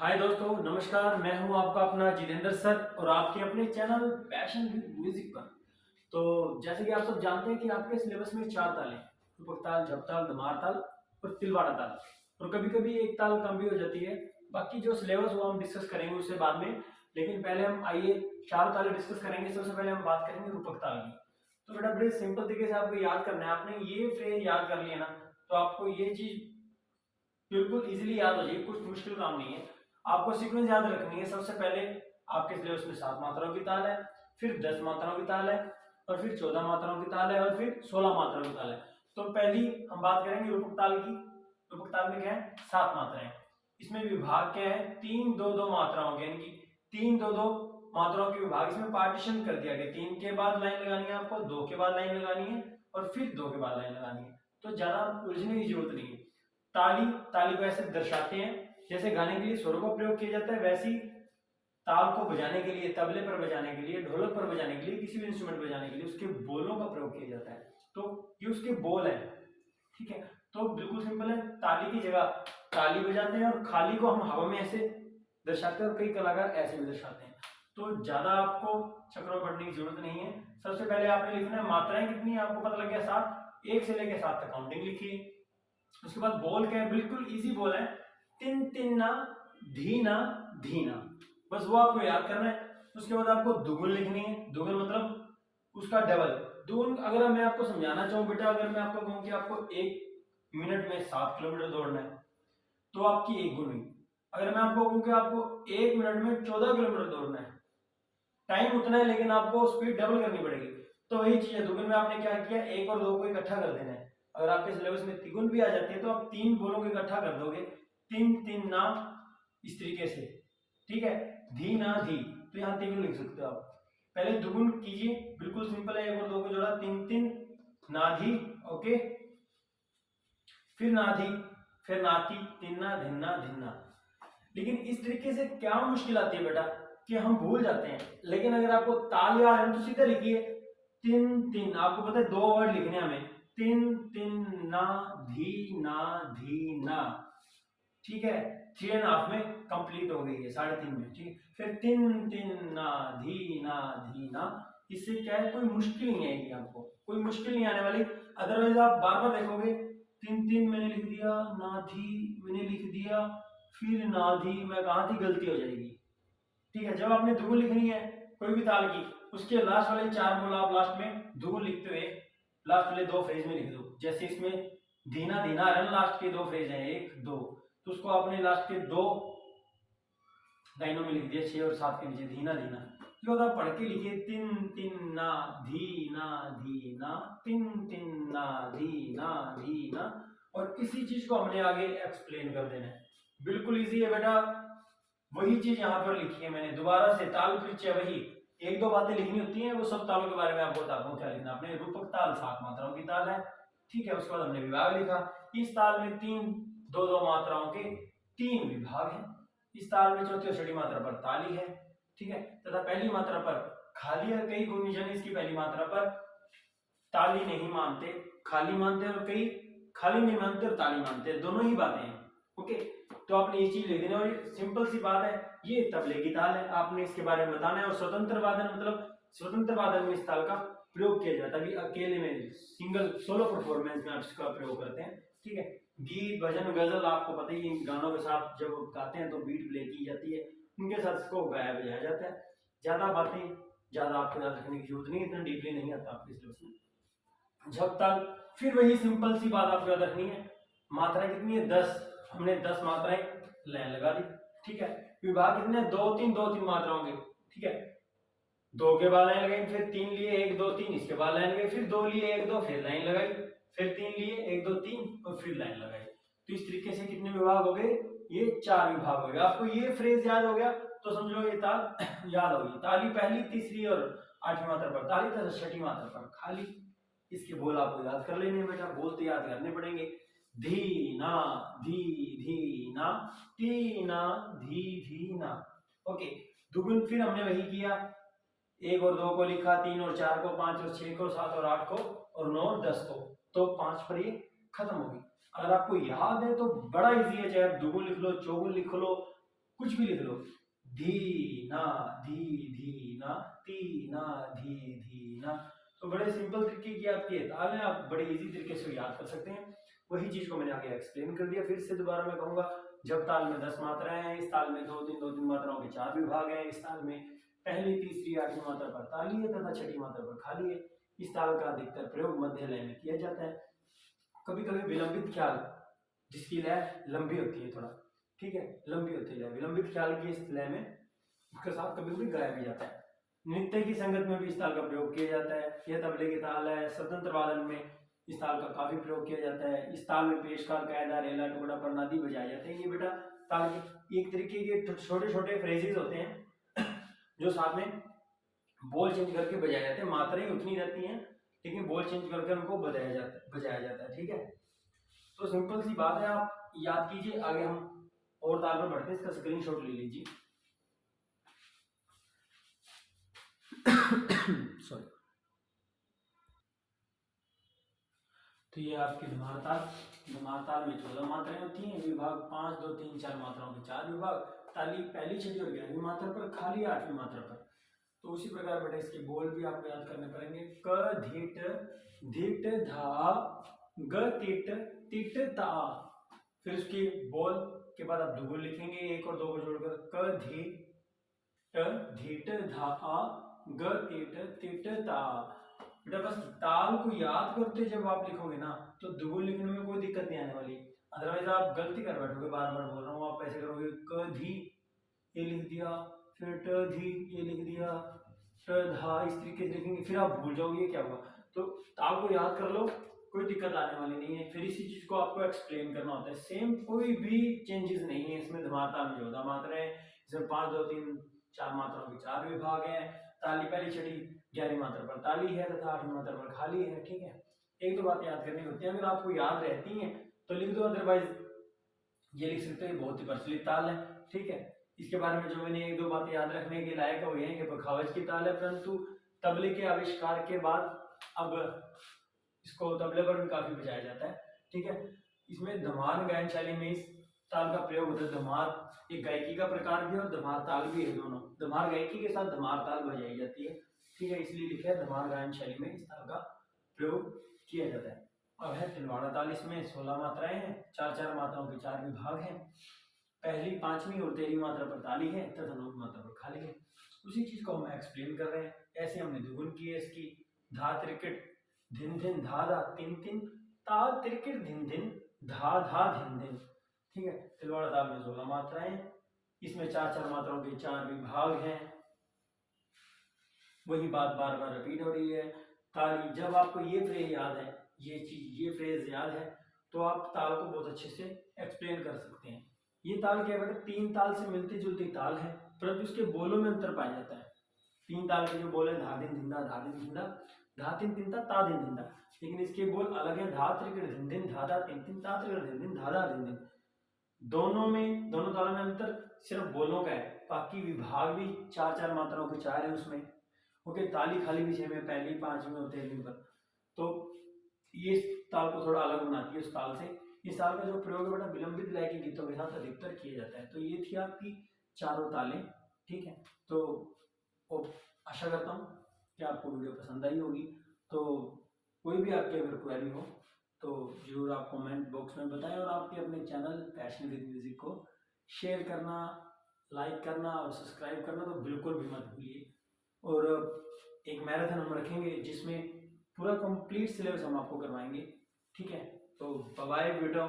हाय दोस्तों, नमस्कार। मैं हूं आपका अपना जितेंद्र सर और आपके अपने चैनल पैशन विद म्यूजिक पर। तो जैसे कि आप सब जानते हैं कि आपके सिलेबस में 4 ताल हैं: रूपक ताल, झप ताल, धमार ताल और तिलवाड़ा ताल। और कभी कभी एक ताल कम भी हो जाती है। बाकी जो सिलेबस वो हम डिस्कस करेंगे उससे बाद में। लेकिन पहले हम आइए 4 तालें डिस्कस करेंगे। सबसे पहले हम बात करेंगे रूपक ताल की। तो बेटा बड़े सिंपल तरीके से आपको याद करना है। आपने ये फ्रेज याद कर लिया ना, तो आपको ये चीज बिल्कुल इजीली याद हो जाएगी। कुछ मुश्किल काम नहीं है। आपको सीक्वेंस याद रखनी है। सबसे पहले आपके सिलेबस में 7 मात्राओं की ताल है, फिर 10 मात्राओं की ताल है, और फिर 14 मात्राओं की ताल है, और फिर 16 मात्राओं की ताल है। तो पहली हम बात करेंगे रूपक ताल की। रूपक ताल में क्या है? 7 मात्राएं। इसमें विभाग क्या है? 3 2 2 मात्राओं के, यानी कि 3 2 2 मात्राओं के विभाग। इसमें पार्टीशन कर दिया गया। 3 के बाद लाइन लगानी है आपको, 2 के बाद लाइन लगानी है, और फिर 2 के बाद लाइन लगानी है। तो ज्यादा उलझने की जरूरत नहीं है। ताली, ताली को ऐसे दर्शाते हैं जैसे गाने के लिए स्वरों का प्रयोग किया जाता है, वैसी ताल को बजाने के लिए, तबले पर बजाने के लिए, ढोलक पर बजाने के लिए, किसी भी इंस्ट्रूमेंट बजाने के लिए उसके बोलों का प्रयोग किया जाता है। तो ये उसके बोल है। ठीक है। तो बिल्कुल सिंपल है। ताली की जगह ताली बजाते हैं, और खाली को हम हवा में ऐसे दर्शाते हैं, और कई कलाकार ऐसे भी दर्शाते हैं। तो ज्यादा आपको चक्रों में पढ़ने की जरूरत नहीं है। सबसे पहले आपने लिखना है मात्राएं कितनी है, आपको पता लग गया 7। 1 से लेकर 7 तक काउंटिंग लिखिए। उसके बाद बोल क्या है? बिल्कुल इजी बोल है, तिन तिन्ना धीना धीना। बस वो आपको याद करना है। उसके बाद आपको दुगुन लिखनी है। दुगुन मतलब उसका डबल। दुगुन अगर मैं आपको समझाना चाहूँ बेटा, अगर मैं आपको कहूँ कि आपको 1 मिनट में 7 किलोमीटर दौड़ना है, तो आपकी 1 गुण हुई। अगर मैं आपको कहूँ कि आपको 1 मिनट में 14 किलोमीटर दौड़ना है, टाइम उतना है लेकिन आपको स्पीड डबल करनी पड़ेगी। तो वही चीज है, दुगुन में आपने क्या किया? 1 और 2 को इकट्ठा कर देना है। अगर आपके सिलेबस में तिगुन भी आ जाती है तो आप 3 बोलों को इकट्ठा कर दोगे, तीन तीन ना, इस तरीके से। ठीक है। धी ना धी, तो यहाँ तिगुन लिख सकते हो आप। पहले दुगुन कीजिए, बिल्कुल सिंपल है। 1 और 2 को जोड़ा, तीन तीन ना धी। ओके। फिर ना धी, फिर नाती, तिन्ना धिन्ना धिन्ना। लेकिन इस तरीके से क्या मुश्किल आती है बेटा कि हम भूल जाते हैं। लेकिन अगर आपको ताल याद है तो सीधा लिखिए तिन तिन। आपको पता है 2 वर्ड लिखने हैं हमें, तिन तिन ना धी ना। ठीक है। 3.5 में कंप्लीट हो गई है, 3.5 में। ठीक है। फिर तिन तिन धी ना। इससे क्या है, कोई मुश्किल नहीं आएगी आपको, कोई मुश्किल नहीं आने वाली। अदरवाइज आप बार बार देखोगे, तीन तीन मैंने लिख दिया, ना थी मैंने लिख दिया, फिर ना धी, मैं कहा थी, गलती हो जाएगी। ठीक है। जब आपने दुगुन लिखनी है कोई भी ताल की, उसके लास्ट वाले 4 बोल आप लास्ट में दुगुन लिखते हुए लास्ट वाले 2 फ्रेज में लिख दो। जैसे इसमें धीना धीना रन लास्ट के 2 फ्रेज हैं, 1 2, तो उसको आपने लास्ट के 2 लाइनों में लिख दिया, 6 और 7 के नीचे धीना धीना। तो आप पढ़ के लिखिए तिन तिन ना धी ना, तिन तिन ना धी ना। और इसी चीज को हमने आगे एक्सप्लेन कर देना है। बिल्कुल इजी है बेटा। वही चीज यहाँ पर लिखी है मैंने दोबारा से, ताल परिचय वही। 1 2 बातें लिखनी होती हैं, वो सब तालों के बारे में आपको बताता हूँ क्या लिखना। आपने रूपक ताल 7 मात्राओं की ताल है। ठीक है। उसके बाद हमने विभाग लिखा। इस ताल में 3 2 2 मात्राओं के 3 विभाग हैं। इस ताल में चौथी और छठी मात्रा पर ताली है। ठीक है। तथा पहली मात्रा पर खाली है। कई गुणीजन इसकी पहली मात्रा पर ताली नहीं मानते, खाली मानते हैं, और कई खाली नहीं मानते और ताली मानते हैं, दोनों ही बातें हैं। ओके। तो आपने ये चीज लिख देनी। और सिंपल सी बात है, ये तबले की ताल है, आपने इसके बारे में बताना है। और स्वतंत्र वादन मतलब स्वतंत्र वादन में इस ताल का प्रयोग किया जाता है। अभी अकेले में सिंगल सोलो परफॉर्मेंस में आप इसका प्रयोग करते हैं। ठीक है। गीत भजन गजल आपको पता ही, इन गानों के साथ जब गाते हैं तो बीट प्ले की जाती है, उनके साथ इसको गाया बजाया जाता है। ज्यादा बातें ज्यादा आपको याद रखने की जरूरत नहीं, इतना डीपली नहीं आता आपके सिलेबस में। जब तक फिर वही सिंपल सी बात आपको याद रखनी है। मात्रा कितनी है? 10। हमने 10 मात्राएं लाइन लगा दी। ठीक है। विभाग कितने? 2 3 मात्राओं के। ठीक है। 2 के बाद लाइन लगाई, फिर 3 लिए, 1 2 3, इसके बाद लाइन लगाई, फिर 2 लिए, 1 2, फिर लाइन लगाई, फिर 3 लिए, 1 2 3, और फिर लाइन लगाई। तो इस तरीके से कितने विभाग हो गए? ये 4 विभाग हो गए। आपको ये फ्रेज याद हो गया तो समझ लो ये ताल याद होगी। ताली पहली, तीसरी और 8वीं मात्रा पर ताली तथा छठी मात्रा पर खाली। इसके बोल आपको याद कर लेने बेटा, बोल तो याद करने पड़ेंगे। धी ना धी ना, ती ना धी ना। ओके। दुगुन फिर हमने वही किया, 1 और 2 को लिखा, 3 और 4 को, 5 और 6 को, 7 और 8 को, और 9 और 10 को। तो 5 पर ये खत्म होगी। अगर आपको याद है तो बड़ा इजी है, चाहे आप दुगुन लिख लो, चौगुन लिख लो, कुछ भी लिख लो, धी ना धी ना ती ना धी ना। तो बड़े सिंपल तरीके की आपकी ताल है, आप बड़े इजी तरीके से याद कर सकते हैं। वही चीज को मैंने आगे एक्सप्लेन कर दिया। फिर से दोबारा मैं कहूंगा, जब ताल में 10 मात्राएं हैं, इस ताल में दो तीन मात्राओं के 4 विभाग हैं। इस ताल में पहली तीसरी आठवीं मात्रा पर ताली है तथा छठी मात्रा पर खाली है। इस ताल का अधिकतर प्रयोग मध्य लय में किया जाता है। कभी कभी विलंबित ख्याल, जिसकी लय लंबी होती है थोड़ा, ठीक है, लंबी होती है लय, विलंबित ख्याल की इस लय में उसके साथ कभी कभी गाया भी जाता है। नृत्य की संगत में भी इस ताल का प्रयोग किया जाता है। यह तबले की ताल है। स्वतंत्र वादन में इस ताल का काफी प्रयोग किया जाता है। इस ताल में पेशकार, कायदा, रेला, टुकड़ा, परनादी बजाए जाते हैं। ये बेटा ताल के एक तरीके के छोटे छोटे फ्रेजेस होते हैं जो साथ में बोल चेंज करके बजाए जाते हैं। मात्राएं उतनी रहती हैं लेकिन बोल चेंज करके उनको बजाया जाता है, ठीक है। तो सिंपल सी बात है, आप याद कीजिए। आगे हम और ताल पर बढ़ते हैं, इसका स्क्रीनशॉट ले लीजिए। सॉरी। तो ये आपकी धमार ताल। धमार ताल में 14 मात्राएं होती हैं। विभाग 5 2 3 4 मात्राओं के 4 विभाग। ताली पहली, छठी और 11वीं मात्रा पर, खाली 8वीं मात्रा पर। तो उसी प्रकार बेटा इसके बोल भी आपको याद करने पड़ेंगे। क धीट धीट धा ग तिट तिट ता। फिर उसके बोल के बाद आप दुगुन लिखेंगे, एक और दो को जोड़कर, क धीट धीट धा ग तिट तिट ता। बेटा बस ताल को याद करते जब आप लिखोगे ना तो दुगुन लिखने में कोई दिक्कत नहीं आने वाली। अदरवाइज आप गलती कर बैठोगे, बार बार बोल रहा हूँ, आप ऐसे करोगे, क धी ये लिख दिया, फिर ट धी ये लिख दिया, ट धा इस तरीके से लिखेंगे, फिर आप भूल जाओगे क्या हुआ। तो ताल को याद कर लो, कोई दिक्कत आने वाली नहीं है। फिर इसी चीज को आपको एक्सप्लेन करना होता है। सेम कोई भी चेंजेस नहीं है इसमें। धमार ताल में 14 मात्राएं, इसमें 5 2 3 4 मात्राओं के 4 विभाग हैं। ताली पहली, छठी, 11वीं मात्रा पर ताली है तथा 8वीं मात्रा पर खाली है, ठीक है। एक दो बातें याद करनी होती है, अगर आपको याद रहती हैं तो लिख दो, अदरवाइज ये लिख सकते हो, बहुत ही प्रचलित ताल है, ठीक है। इसके बारे में जो मैंने एक दो बातें याद रखने के लायक है वो ये है कि पखावज की ताल है, परंतु तबले के आविष्कार के बाद अब इसको तबले पर भी काफी बजाया जाता है, ठीक है। इसमें धमार गायन शैली में इस ताल का प्रयोग होता है। धमार एक गायकी का प्रकार भी है और धमार ताल भी है, दोनों। धमार गायकी के साथ धमार ताल बजाई जाती है, ठीक है, इसलिए लिखा है धमार गायन शैली में इस ताल का प्रयोग किया जाता है। अब है तिलवाड़ा ताल। इसमें 16 मात्राएं हैं, 4 मात्राओं के 4 विभाग हैं। पहली, 5वीं और 13वीं मात्रा पर ताली है तथा 9वीं मात्रा पर खाली है। उसी चीज को हम एक्सप्लेन कर रहे हैं। ऐसे हमने दुगुन की है इसकी। धा त्रिकट धिन धिन धा धा तिन तिन ता त्रिकट धिन धिन धा धा धिन धिन, ठीक है। तिलवाड़ा ताल में 16 मात्राएं, इसमें 4 मात्राओं के 4 विभाग हैं। वही बात बार बार रिपीट हो रही है। ताली, जब आपको ये फ्रेज याद है, ये फ्रेज याद है, तो आप ताल को बहुत अच्छे से एक्सप्लेन कर सकते हैं। ये ताल क्या है, 3 ताल से मिलती जुलती ताल है, परंतु इसके बोलों में अंतर पाया जाता है। 3 ताल के जो बोल है, धा दिन धिंदा, धा दिन धिंदा, धा तिन तिनता, ता दिन धिंदा, लेकिन इसके बोल अलग है। धा त्रिकट धिन धिन, धा धा तिन तिन, ता त्रिकट धिन दिन, धा धा दिन दिन। दोनों तालों में अंतर सिर्फ बोलों का है, बाकी विभाग भी 4 मात्राओं के 4 है उसमें, ओके। ताली खाली विषय में पहली, 5वीं और 13वीं पर, तो ये ताल को थोड़ा अलग बनाती है उस ताल से। इस ताल का जो प्रयोग है बेटा विलंबित लय के गीतों के साथ अधिकतर किया जाता है। तो ये थी आपकी चारों तालें, ठीक है। तो आशा करता हूँ कि आपको वीडियो पसंद आई होगी। तो कोई भी आपकी अगर क्वेरी हो तो जरूर आप कमेंट बॉक्स में बताएं, और आपके अपने चैनल पैशन विद म्यूजिक को शेयर करना, लाइक करना और सब्सक्राइब करना तो बिल्कुल भी मत भूलिए। और एक मैराथन हम रखेंगे जिसमें पूरा कंप्लीट सिलेबस हम आपको करवाएंगे, ठीक है। तो बाय बेटा।